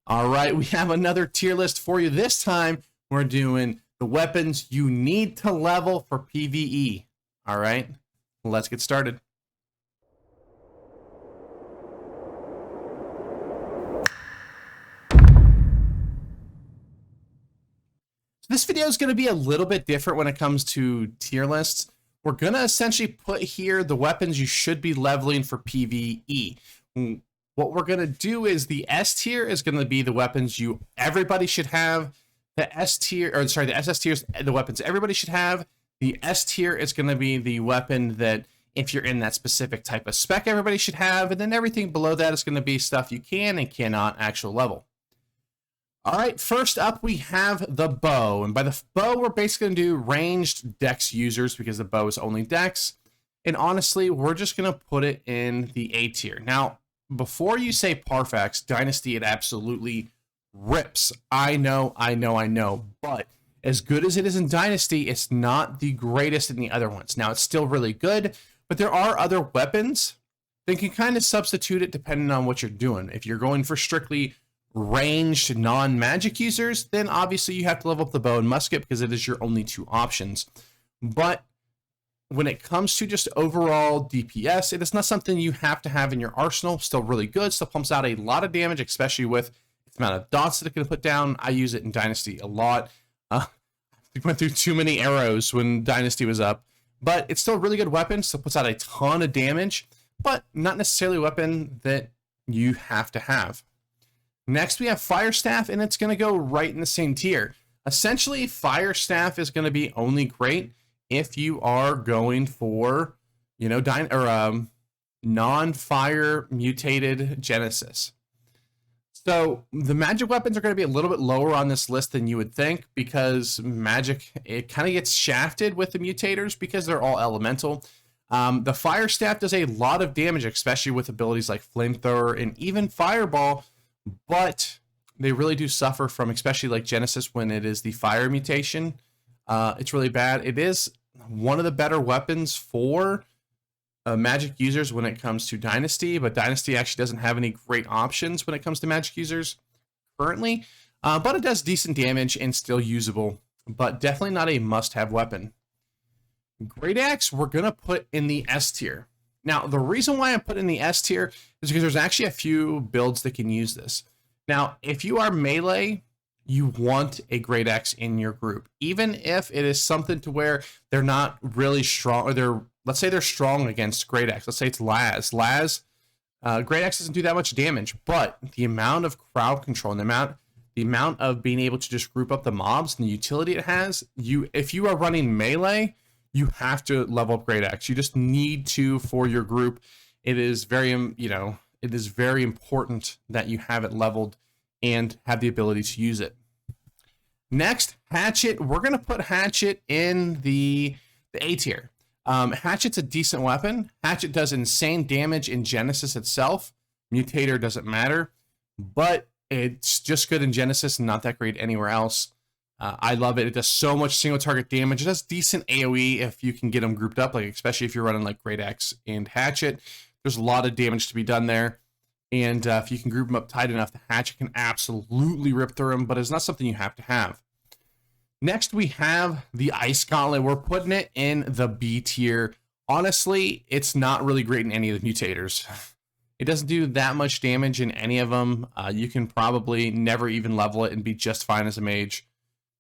All right, we have another tier list for you. This time, we're doing the weapons you need to level for PVE. All right, let's get started. So this video is going to be a little bit different when it comes to tier lists. We're going to essentially put here the weapons you should be leveling for PVE. What we're going to do is the S tier is going to be the weapons everybody should have. The S tier, or sorry, the SS tier is the weapons everybody should have. The S tier is going to be the weapon that if you're in that specific type of spec, everybody should have. And then everything below that is going to be stuff you can and cannot actual level. All right, first up, we have the bow. And by the bow, we're basically going to do ranged dex users because the bow is only dex. And honestly, we're just going to put it in the A tier. Now, before you say Parfax, Dynasty, it absolutely rips. I know. But as good as it is in Dynasty, it's not the greatest in the other ones. Now, it's still really good, but there are other weapons that can kind of substitute it depending on what you're doing. If you're going for strictly ranged non-magic users, then obviously you have to level up the bow and musket because it is your only two options. But when it comes to just overall DPS, it is not something you have to have in your arsenal. Still really good, still pumps out a lot of damage, especially with the amount of dots that it can put down. I use it in Dynasty a lot. We went through too many arrows when Dynasty was up, but it's still a really good weapon, still puts out a ton of damage, but not necessarily a weapon that you have to have. Next, we have Fire Staff, and it's going to go right in the same tier. Essentially, Fire Staff is going to be only great if you are going for, non-fire mutated Genesis. So the magic weapons are going to be a little bit lower on this list than you would think because magic, it kind of gets shafted with the mutators because they're all elemental. The Fire Staff does a lot of damage, especially with abilities like Flamethrower and even Fireball, but they really do suffer from, especially like Genesis when it is the fire mutation. It's really bad. It is one of the better weapons for magic users when it comes to Dynasty, but Dynasty actually doesn't have any great options when it comes to magic users currently. But it does decent damage and still usable, but definitely not a must-have weapon. Great Axe, we're going to put in the S tier. Now, the reason why I put in the S tier is because there's actually a few builds that can use this. Now, if you are melee, you want a Great Axe in your group, even if it is something to where they're not really strong, or let's say they're strong against Great Axe. Let's say it's Laz. Great Axe doesn't do that much damage, but the amount of crowd control and the amount of being able to just group up the mobs and the utility it has, if you are running melee, you have to level up Great Axe. You just need to for your group. It is very, it is very important that you have it leveled and have the ability to use it. Next, Hatchet. We're going to put Hatchet in the A tier. Hatchet's a decent weapon. Hatchet does insane damage in Genesis itself. Mutator doesn't matter, but it's just good in Genesis and not that great anywhere else. I love it. It does so much single target damage. It does decent AoE if you can get them grouped up, like especially if you're running like Great Axe and Hatchet. There's a lot of damage to be done there. And if you can group them up tight enough, the Hatchet can absolutely rip through them, but it's not something you have to have. Next, we have the Ice Gauntlet. We're putting it in the B tier. Honestly, it's not really great in any of the mutators. It doesn't do that much damage in any of them. You can probably never even level it and be just fine as a mage.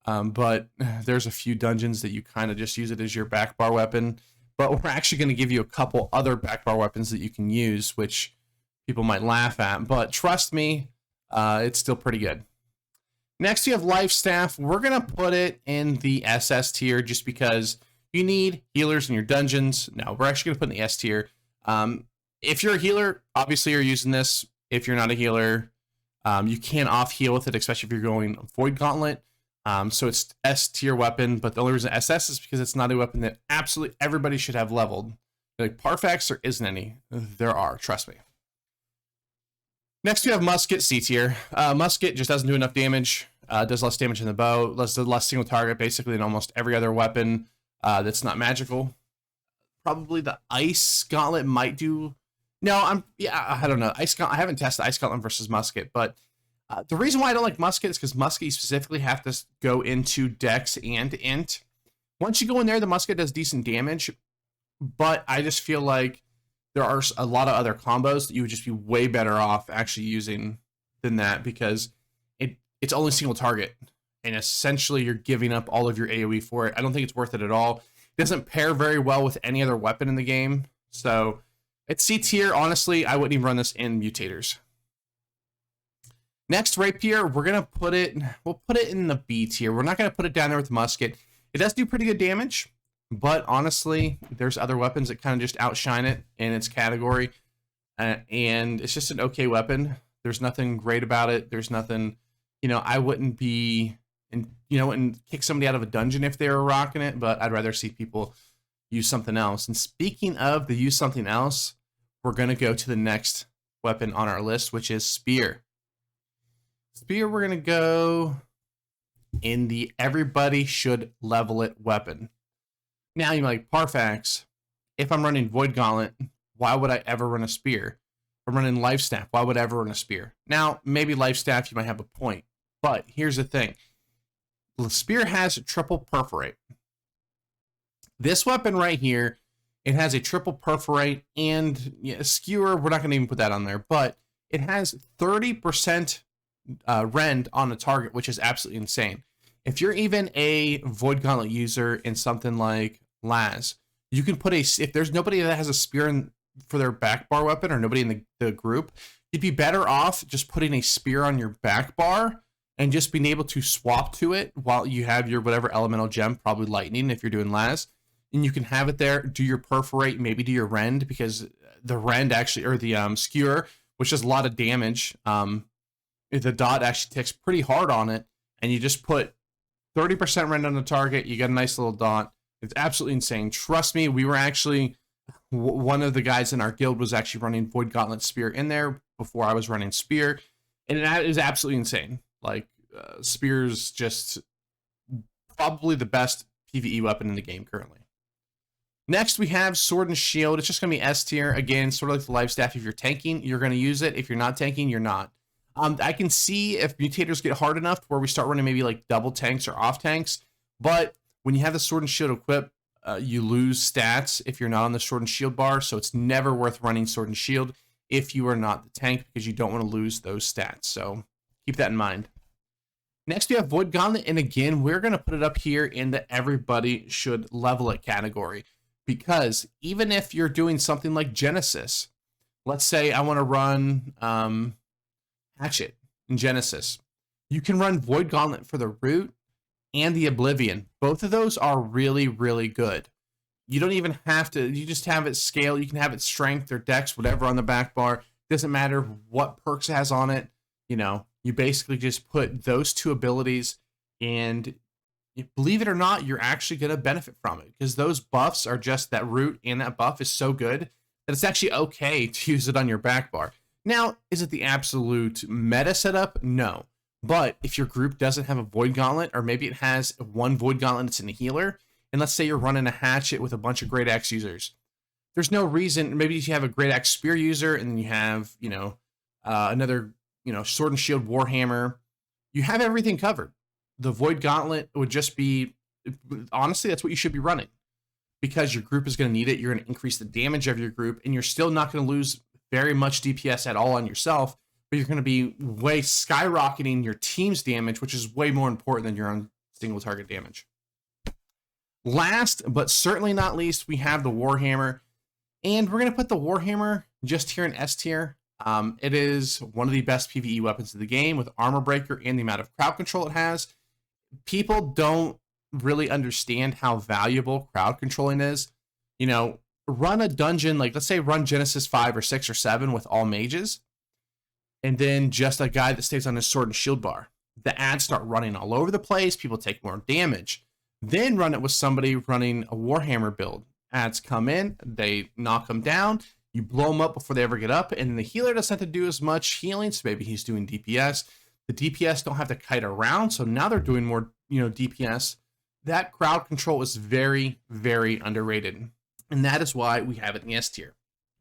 But there's a few dungeons that you kind of just use it as your back bar weapon. But we're actually going to give you a couple other back bar weapons that you can use, which people might laugh at. But trust me, it's still pretty good. Next, you have Life Staff. We're going to put it in the SS tier just because you need healers in your dungeons. No, we're actually going to put it in the S tier. If you're a healer, obviously you're using this. If you're not a healer, you can off heal with it, especially if you're going Void Gauntlet. So it's S tier weapon, but the only reason SS is because it's not a weapon that absolutely everybody should have leveled. Like Parfax, there isn't any. There are, trust me. Next, we have Musket, C tier. Musket just doesn't do enough damage. Does less damage in the bow, less single target, basically, than almost every other weapon that's not magical. Probably the Ice Gauntlet might do. No, I don't know. I haven't tested Ice Gauntlet versus Musket, but The reason why I don't like musket is because musket you specifically have to go into dex and int. Once you go in there, the musket does decent damage, but I just feel like there are a lot of other combos that you would just be way better off actually using than that, because it's only single target, and essentially you're giving up all of your AoE for it. I don't think it's worth it at all. It doesn't pair very well with any other weapon in the game, so it's C tier. Honestly, I wouldn't even run this in mutators. Next, rapier, we'll put it in the B tier. We're not gonna put it down there with the musket. It does do pretty good damage, but honestly, there's other weapons that kind of just outshine it in its category, and it's just an okay weapon. There's nothing great about it. There's nothing, I wouldn't be, and kick somebody out of a dungeon if they were rocking it, but I'd rather see people use something else. And speaking of the use something else, we're gonna go to the next weapon on our list, which is spear. Spear, we're gonna go in the everybody should level it weapon. Now you're like, Parfax, if I'm running Void Gauntlet, why would I ever run a spear? If I'm running Life Staff, why would I ever run a spear? Now, maybe Life Staff, you might have a point, but here's the thing. The spear has a triple perforate. This weapon right here, it has a triple perforate and skewer. We're not going to even put that on there, but it has 30% rend on a target, which is absolutely insane. If you're even a Void Gauntlet user in something like Laz, you can put if there's nobody that has a spear for their back bar weapon, or nobody in the group, you'd be better off just putting a spear on your back bar and just being able to swap to it while you have your whatever elemental gem, probably lightning if you're doing Laz, and you can have it there, do your perforate, maybe do your rend, because the rend actually, or the skewer, which does a lot of damage, the dot actually ticks pretty hard on it, and you just put 30% rend on the target, you get a nice little dot. It's absolutely insane. Trust me, we were actually, one of the guys in our guild was actually running Void Gauntlet Spear in there before I was running Spear, and it is absolutely insane. Like, Spear's just probably the best PvE weapon in the game currently. Next, we have Sword and Shield. It's just going to be S tier. Again, sort of like the Life Staff. If you're tanking, you're going to use it. If you're not tanking, you're not. I can see if mutators get hard enough where we start running maybe like double tanks or off tanks, but when you have the Sword and Shield equipped, you lose stats if you're not on the Sword and Shield bar, so it's never worth running Sword and Shield if you are not the tank, because you don't want to lose those stats, so keep that in mind. Next, we have Void Gauntlet, and again, we're going to put it up here in the everybody should level it category, because even if you're doing something like Genesis, let's say I want to run Hatchet in Genesis, you can run Void Gauntlet for the root and the Oblivion. Both of those are really, really good. You don't even have to, you just have it scale. You can have it strength or dex, whatever on the back bar. Doesn't matter what perks it has on it. You basically just put those two abilities, and believe it or not, you're actually going to benefit from it, because those buffs are just, that root and that buff is so good that it's actually okay to use it on your back bar. Now, is it the absolute meta setup? No. But if your group doesn't have a Void Gauntlet, or maybe it has one Void Gauntlet that's in a healer, and let's say you're running a Hatchet with a bunch of Great Axe users, there's no reason, maybe if you have a Great Axe Spear user, and then you have, another, Sword and Shield Warhammer, you have everything covered. The Void Gauntlet would just be, honestly, that's what you should be running, because your group is going to need it. You're going to increase the damage of your group, and you're still not going to lose very much DPS at all on yourself, but you're going to be way skyrocketing your team's damage, which is way more important than your own single target damage. Last, but certainly not least, we have the Warhammer, and we're going to put the Warhammer just here in S tier. It is one of the best PvE weapons of the game, with armor breaker and the amount of crowd control it has. People don't really understand how valuable crowd controlling is. Run a dungeon, like let's say run Genesis 5 or 6 or 7 with all mages, and then just a guy that stays on his Sword and Shield bar. The ads start running all over the place, people take more damage. Then run it with somebody running a Warhammer build. Ads come in, they knock them down, you blow them up before they ever get up, and the healer doesn't have to do as much healing, so maybe he's doing DPS. The DPS don't have to kite around, so now they're doing more, DPS. That crowd control is very, very underrated. And that is why we have it in the S tier.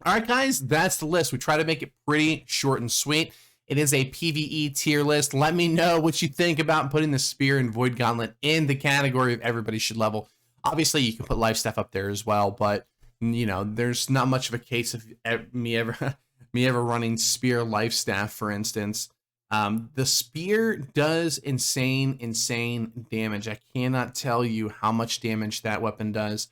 All right, guys, that's the list. We try to make it pretty short and sweet. It is a PVE tier list. Let me know what you think about putting the Spear and Void Gauntlet in the category of everybody should level. Obviously, you can put life staff up there as well, but you know, there's not much of a case of me ever running Spear life staff, for instance. The Spear does insane damage. I cannot tell you how much damage that weapon does.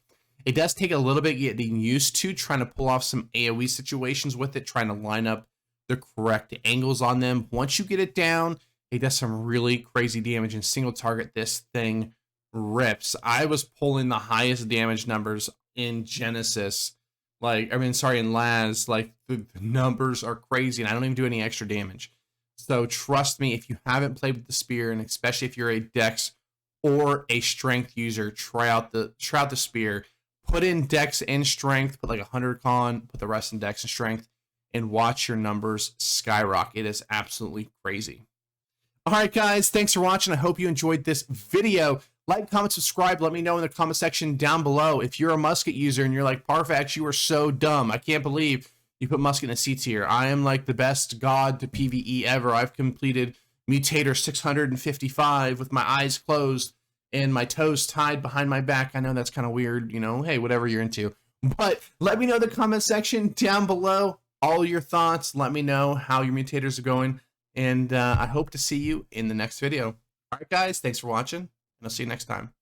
It does take a little bit getting used to trying to pull off some AoE situations with it, trying to line up the correct angles on them. Once you get it down, it does some really crazy damage in single target. This thing rips. I was pulling the highest damage numbers in Genesis. In Laz. Like, the numbers are crazy, and I don't even do any extra damage. So trust me, if you haven't played with the Spear, and especially if you're a Dex or a Strength user, try out the Spear. Put in Dex and Strength, put like 100 con, put the rest in Dex and Strength, and watch your numbers skyrocket. It is absolutely crazy. All right, guys, thanks for watching. I hope you enjoyed this video. Like, comment, subscribe. Let me know in the comment section down below. If you're a Musket user and you're like, Parfax, you are so dumb. I can't believe you put Musket in a C tier. I am like the best god to PvE ever. I've completed Mutator 655 with my eyes closed and my toes tied behind my back. I know that's kind of weird, you know, hey, whatever you're into. But let me know in the comment section down below all your thoughts. Let me know how your mutators are going. And I hope to see you in the next video. All right, guys, thanks for watching, and I'll see you next time.